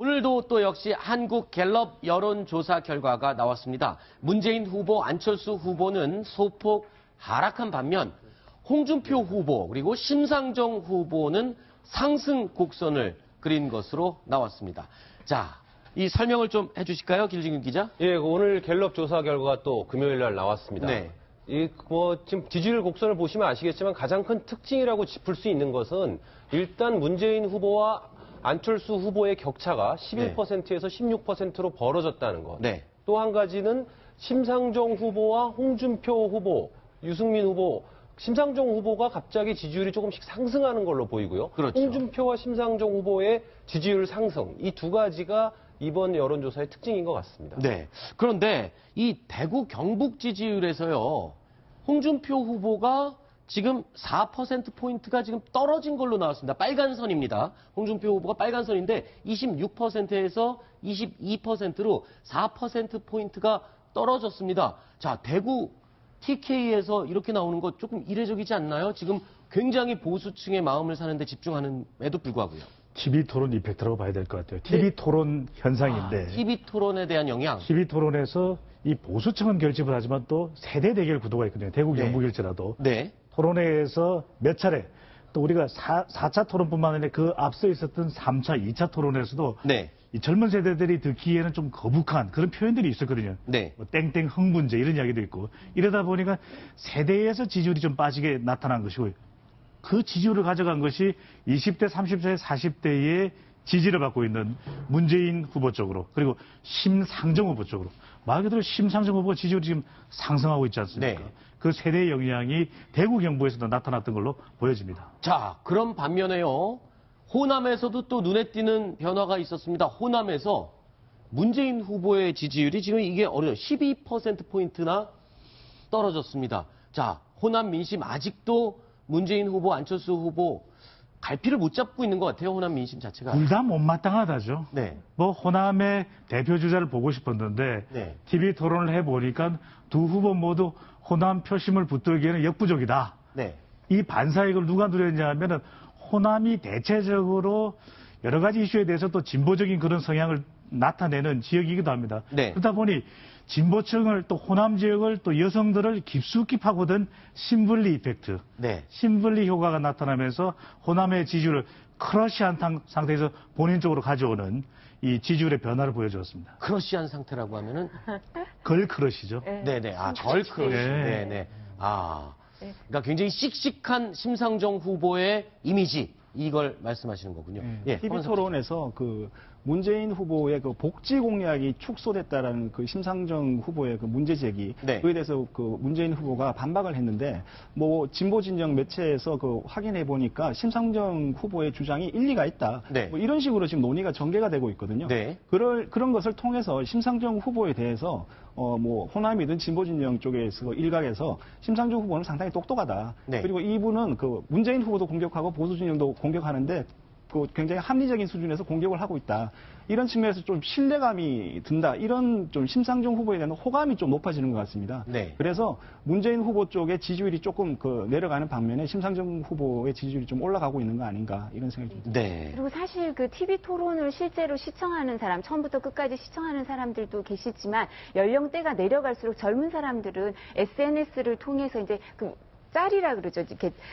오늘도 또 역시 한국 갤럽 여론조사 결과가 나왔습니다. 문재인 후보, 안철수 후보는 소폭 하락한 반면 홍준표 후보 그리고 심상정 후보는 상승 곡선을 그린 것으로 나왔습니다. 자, 이 설명을 좀 해주실까요, 길진규 기자? 예, 오늘 갤럽 조사 결과가 또 금요일 날 나왔습니다. 네. 지금 지지율 곡선을 보시면 아시겠지만 가장 큰 특징이라고 짚을 수 있는 것은 일단 문재인 후보와 안철수 후보의 격차가 11%에서 16%로 벌어졌다는 것. 네. 또 한 가지는 심상정 후보와 홍준표 후보, 유승민 후보, 심상정 후보가 갑자기 지지율이 조금씩 상승하는 걸로 보이고요. 그렇죠. 홍준표와 심상정 후보의 지지율 상승, 이 두 가지가 이번 여론조사의 특징인 것 같습니다. 네. 그런데 이 대구 경북 지지율에서요, 홍준표 후보가 지금 4%포인트가 지금 떨어진 걸로 나왔습니다. 빨간 선입니다. 홍준표 후보가 빨간 선인데 26%에서 22%로 4%포인트가 떨어졌습니다. 자, 대구 TK에서 이렇게 나오는 거 조금 이례적이지 않나요? 지금 굉장히 보수층의 마음을 사는데 집중하는에도 불구하고요. TV 토론 이펙트라고 봐야 될 것 같아요. TV 토론 현상인데. TV 토론에 대한 영향. TV 토론에서 이 보수층은 결집을 하지만 또 세대 대결 구도가 있거든요. 대구 경북일지라도. 네. 토론회에서 몇 차례 또 우리가 4차 토론뿐만 아니라 그 앞서 있었던 3차, 2차 토론에서도 네. 이 젊은 세대들이 듣기에는 좀 거북한 그런 표현들이 있었거든요. 네. 뭐 땡땡 흥분제 이런 이야기도 있고 이러다 보니까 세대에서 지지율이 좀 빠지게 나타난 것이고요. 그 지지율을 가져간 것이 20대, 30대, 40대의 지지를 받고 있는 문재인 후보 쪽으로 그리고 심상정 후보 쪽으로 말 그대로 심상정 후보가 지지율이 지금 상승하고 있지 않습니까? 네. 그 세대의 영향이 대구 경북에서도 나타났던 걸로 보여집니다. 자, 그런 반면에요. 호남에서도 또 눈에 띄는 변화가 있었습니다. 호남에서 문재인 후보의 지지율이 지금 이게 12%포인트나 떨어졌습니다. 자, 호남 민심 아직도 문재인 후보, 안철수 후보 갈피를 못 잡고 있는 것 같아요. 호남 민심 자체가. 둘 다 못마땅하다죠. 네. 뭐 호남의 대표 주자를 보고 싶었는데 네. TV 토론을 해보니까 두 후보 모두 호남 표심을 붙들기에는 역부족이다. 네. 이 반사이익을 누가 누렸냐 하면은 호남이 대체적으로 여러 가지 이슈에 대해서 또 진보적인 그런 성향을 나타내는 지역이기도 합니다. 네. 그러다 보니 진보층을 또 호남 지역을 또 여성들을 깊숙이 파고든 신분리 이펙트, 네. 신분리 효과가 나타나면서 호남의 지지율을 크러쉬한 상태에서 본인 쪽으로 가져오는 이 지지율의 변화를 보여주었습니다. 크러쉬한 상태라고 하면은 걸 크러쉬죠. 네네. 아, 절 크러쉬. 네. 네네. 아. 그러니까 굉장히 씩씩한 심상정 후보의 이미지. 이걸 말씀하시는 거군요. 예, TV 토론에서 그 문재인 후보의 그 복지 공약이 축소됐다라는 그 심상정 후보의 그 문제 제기, 네. 그에 대해서 그 문재인 후보가 반박을 했는데 뭐 진보 진영 매체에서 그 확인해 보니까 심상정 후보의 주장이 일리가 있다. 네. 뭐 이런 식으로 지금 논의가 전개가 되고 있거든요. 네. 그런 것을 통해서 심상정 후보에 대해서 뭐 호남이든 진보 진영 쪽에서 일각에서 심상정 후보는 상당히 똑똑하다. 네. 그리고 이분은 그 문재인 후보도 공격하고 보수 진영도 공격하는데 그 굉장히 합리적인 수준에서 공격을 하고 있다. 이런 측면에서 좀 신뢰감이 든다. 이런 좀 심상정 후보에 대한 호감이 좀 높아지는 것 같습니다. 네. 그래서 문재인 후보 쪽의 지지율이 조금 그 내려가는 반면에 심상정 후보의 지지율이 좀 올라가고 있는 거 아닌가 이런 생각이 듭니다. 네. 그리고 사실 그 TV 토론을 실제로 시청하는 사람, 처음부터 끝까지 시청하는 사람들도 계시지만 연령대가 내려갈수록 젊은 사람들은 SNS를 통해서 이제 그 짤이라 그러죠.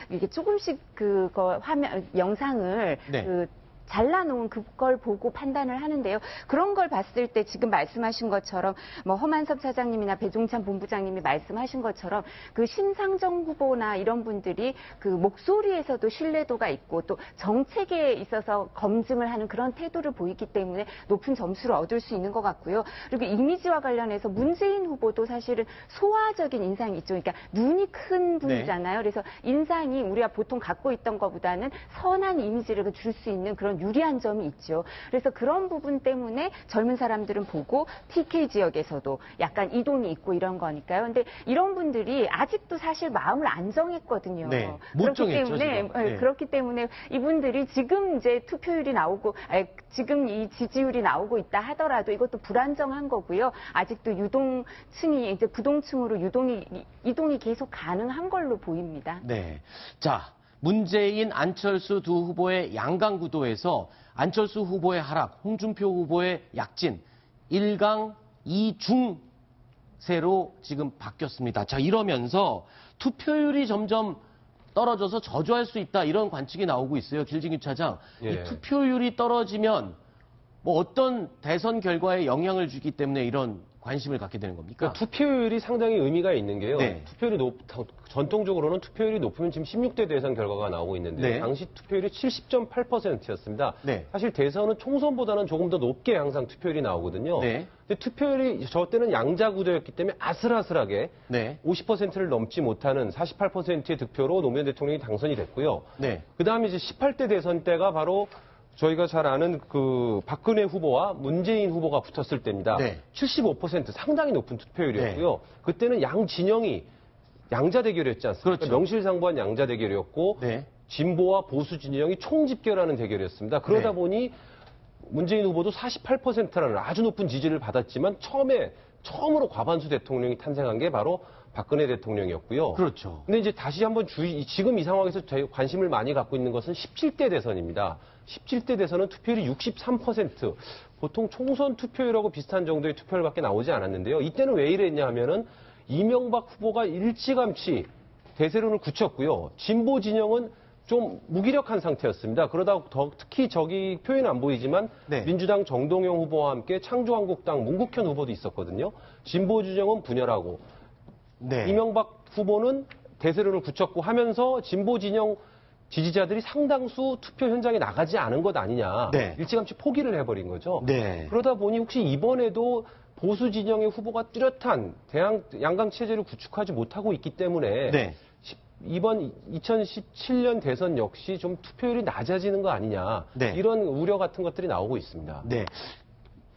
이렇게 조금씩 그거 화면, 영상을 네. 잘라놓은 그걸 보고 판단을 하는데요. 그런 걸 봤을 때 지금 말씀하신 것처럼 뭐 허만섭 차장님이나 배종찬 본부장님이 말씀하신 것처럼 그 심상정 후보나 이런 분들이 그 목소리에서도 신뢰도가 있고 또 정책에 있어서 검증을 하는 그런 태도를 보이기 때문에 높은 점수를 얻을 수 있는 것 같고요. 그리고 이미지와 관련해서 문재인 후보도 사실은 소화적인 인상이 있죠. 그러니까 눈이 큰 분이잖아요. 그래서 인상이 우리가 보통 갖고 있던 것보다는 선한 이미지를 줄 수 있는 그런 유리한 점이 있죠. 그래서 그런 부분 때문에 젊은 사람들은 보고 TK 지역에서도 약간 이동이 있고 이런 거니까요. 근데 이런 분들이 아직도 사실 마음을 안 정했거든요. 네, 못 정했죠, 지금. 네. 그렇기 때문에 이분들이 지금 이제 투표율이 나오고 지금 이 지지율이 나오고 있다 하더라도 이것도 불안정한 거고요. 아직도 유동층이 이제 부동층으로 이동이 계속 가능한 걸로 보입니다. 네. 자, 문재인, 안철수 두 후보의 양강 구도에서 안철수 후보의 하락, 홍준표 후보의 약진, 1강 2중세로 지금 바뀌었습니다. 자, 이러면서 투표율이 점점 떨어져서 저조할 수 있다, 이런 관측이 나오고 있어요. 길진규 차장. 예. 이 투표율이 떨어지면 뭐 어떤 대선 결과에 영향을 주기 때문에 이런 관심을 갖게 되는 겁니까? 그러니까 투표율이 상당히 의미가 있는 게요. 네. 전통적으로는 투표율이 높으면 지금 16대 대선 결과가 나오고 있는데 네. 당시 투표율이 70.8%였습니다. 네. 사실 대선은 총선보다는 조금 더 높게 항상 투표율이 나오거든요. 네. 근데 투표율이 저 때는 양자 구도였기 때문에 아슬아슬하게 네. 50%를 넘지 못하는 48%의 득표로 노무현 대통령이 당선이 됐고요. 네. 그다음에 이제 18대 대선 때가 바로 저희가 잘 아는 그 박근혜 후보와 문재인 후보가 붙었을 때입니다. 네. 75% 상당히 높은 투표율이었고요. 그때는 양 진영이 양자 대결이었지 않습니까? 그렇죠. 명실상부한 양자 대결이었고 네. 진보와 보수 진영이 총집결하는 대결이었습니다. 그러다 네. 보니 문재인 후보도 48%라는 아주 높은 지지를 받았지만 처음으로 과반수 대통령이 탄생한 게 바로 박근혜 대통령이었고요. 그렇죠. 근데 이제 다시 한번 지금 이 상황에서 저희 관심을 많이 갖고 있는 것은 17대 대선입니다. 17대 대선은 투표율이 63%. 보통 총선 투표율하고 비슷한 정도의 투표율밖에 나오지 않았는데요. 이때는 왜 이랬냐 하면은 이명박 후보가 일찌감치 대세론을 굳혔고요. 진보 진영은 좀 무기력한 상태였습니다. 그러다 특히 저기 표현 안 보이지만 네. 민주당 정동영 후보와 함께 창조한국당 문국현 후보도 있었거든요. 진보 진영은 분열하고 네. 이명박 후보는 대세론을 굳혔고 하면서 진보 진영 지지자들이 상당수 투표 현장에 나가지 않은 것 아니냐. 네. 일찌감치 포기를 해버린 거죠. 네. 그러다 보니 혹시 이번에도 보수 진영의 후보가 뚜렷한 양강 체제를 구축하지 못하고 있기 때문에 네. 이번 2017년 대선 역시 좀 투표율이 낮아지는 거 아니냐. 네. 이런 우려 같은 것들이 나오고 있습니다. 네.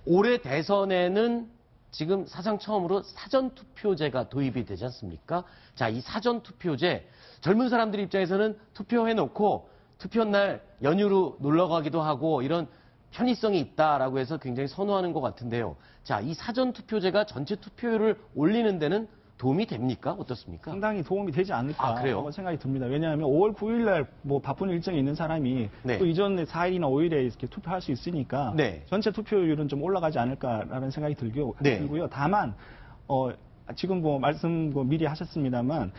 올해 대선에는 지금 사상 처음으로 사전투표제가 도입이 되지 않습니까? 자, 이 사전투표제, 젊은 사람들 입장에서는 투표해놓고 투표날 연휴로 놀러 가기도 하고 이런 편의성이 있다라고 해서 굉장히 선호하는 것 같은데요. 자, 이 사전투표제가 전체 투표율을 올리는 데는 도움이 됩니까? 어떻습니까? 상당히 도움이 되지 않을까 그래요? 하는 생각이 듭니다. 왜냐하면 5월 9일 날 뭐 바쁜 일정이 있는 사람이 네. 또 이전에 4일이나 5일에 이렇게 투표할 수 있으니까 네. 전체 투표율은 좀 올라가지 않을까라는 생각이 네. 들고요. 다만 지금 뭐 말씀 미리 하셨습니다만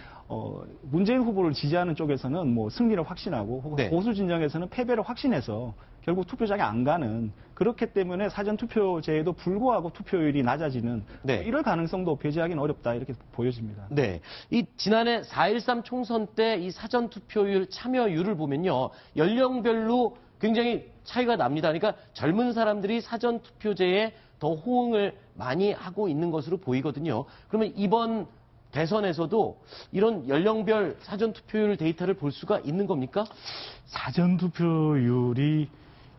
문재인 후보를 지지하는 쪽에서는 뭐 승리를 확신하고 혹은 네. 보수 진영에서는 패배를 확신해서 결국 투표장에 안 가는, 그렇기 때문에 사전 투표제에도 불구하고 투표율이 낮아지는 네. 이럴 가능성도 배제하기는 어렵다 이렇게 보여집니다. 네. 이 지난해 4.13 총선 때 이 사전투표율 참여율을 보면요. 연령별로 굉장히 차이가 납니다. 그러니까 젊은 사람들이 사전투표제에 더 호응을 많이 하고 있는 것으로 보이거든요. 그러면 이번 대선에서도 이런 연령별 사전투표율 데이터를 볼 수가 있는 겁니까? 사전투표율이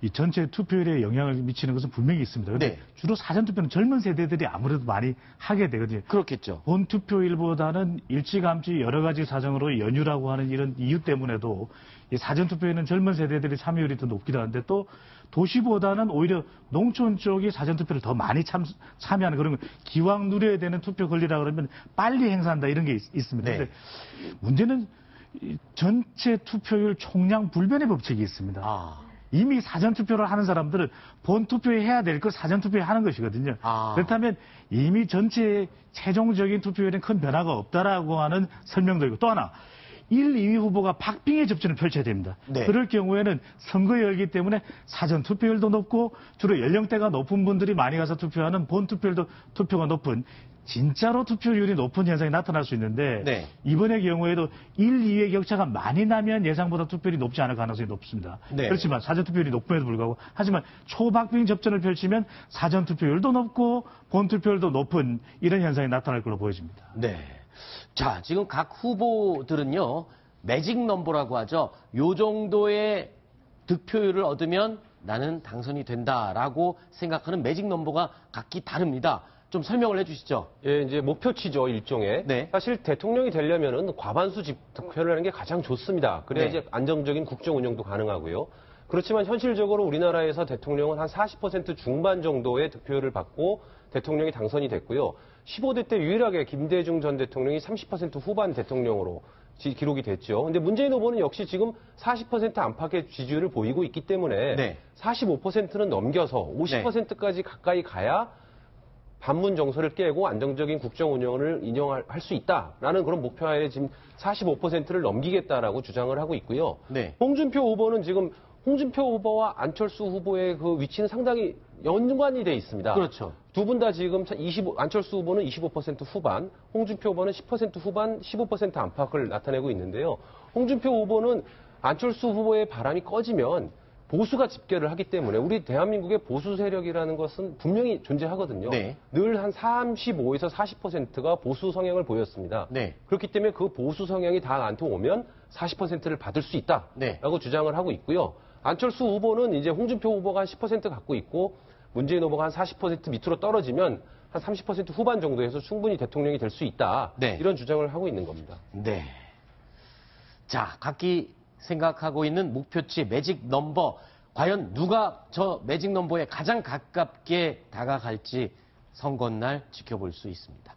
이 전체 투표율에 영향을 미치는 것은 분명히 있습니다. 그런데 네. 주로 사전투표는 젊은 세대들이 아무래도 많이 하게 되거든요. 그렇겠죠. 본투표일보다는 일찌감치 여러 가지 사정으로 연휴라고 하는 이런 이유 때문에도 이 사전투표에는 젊은 세대들의 참여율이 더 높기도 한데 또 도시보다는 오히려 농촌 쪽이 사전투표를 더 많이 참여하는 그런 기왕 누려야 되는 투표 권리라 그러면 빨리 행사한다 이런 게 있습니다. 네. 그런데 문제는 이 전체 투표율 총량 불변의 법칙이 있습니다. 아. 이미 사전투표를 하는 사람들은 본투표에 해야 될 걸 사전투표에 하는 것이거든요. 아. 그렇다면 이미 전체 최종적인 투표율엔 큰 변화가 없다라고 하는 설명도 있고 또 하나 1, 2위 후보가 박빙의 접전을 펼쳐야 됩니다. 네. 그럴 경우에는 선거열기 때문에 사전투표율도 높고 주로 연령대가 높은 분들이 많이 가서 투표하는 본투표율도 투표가 높은 진짜로 투표율이 높은 현상이 나타날 수 있는데 네. 이번의 경우에도 1, 2위의 격차가 많이 나면 예상보다 투표율이 높지 않을 가능성이 높습니다. 네. 그렇지만 사전투표율이 높음에도 불구하고 하지만 초박빙 접전을 펼치면 사전투표율도 높고 본투표율도 높은 이런 현상이 나타날 걸로 보여집니다. 네. 자, 지금 각 후보들은요, 매직 넘버라고 하죠. 요 정도의 득표율을 얻으면 나는 당선이 된다라고 생각하는 매직 넘버가 각기 다릅니다. 좀 설명을 해주시죠. 예, 이제 목표치죠, 일종의. 네. 사실 대통령이 되려면은 과반수 득표를 하는 게 가장 좋습니다. 그래야 네. 이제 안정적인 국정 운영도 가능하고요. 그렇지만 현실적으로 우리나라에서 대통령은 한 40% 중반 정도의 득표율을 받고 대통령이 당선이 됐고요. 15대 때 유일하게 김대중 전 대통령이 30% 후반 대통령으로 기록이 됐죠. 근데 문재인 후보는 역시 지금 40% 안팎의 지지율을 보이고 있기 때문에 네. 45%는 넘겨서 50%까지 가까이 가야 반문 정서를 깨고 안정적인 국정 운영을 인정할 수 있다라는 그런 목표하에 지금 45%를 넘기겠다라고 주장을 하고 있고요. 네. 홍준표 후보는 지금 홍준표 후보와 안철수 후보의 그 위치는 상당히 연관이 돼 있습니다. 그렇죠. 두 분 다 지금 안철수 후보는 25% 후반, 홍준표 후보는 10% 후반, 15% 안팎을 나타내고 있는데요. 홍준표 후보는 안철수 후보의 바람이 꺼지면 보수가 집결을 하기 때문에 우리 대한민국의 보수 세력이라는 것은 분명히 존재하거든요. 네. 늘 한 35에서 40%가 보수 성향을 보였습니다. 네. 그렇기 때문에 그 보수 성향이 다 나한테 오면 40%를 받을 수 있다라고 네. 주장을 하고 있고요. 안철수 후보는 이제 홍준표 후보가 한 10% 갖고 있고 문재인 후보가 한 40% 밑으로 떨어지면 한 30% 후반 정도에서 충분히 대통령이 될 수 있다. 네. 이런 주장을 하고 있는 겁니다. 네. 자, 각기 생각하고 있는 목표치 매직 넘버 과연 누가 저 매직 넘버에 가장 가깝게 다가갈지 선거날 지켜볼 수 있습니다.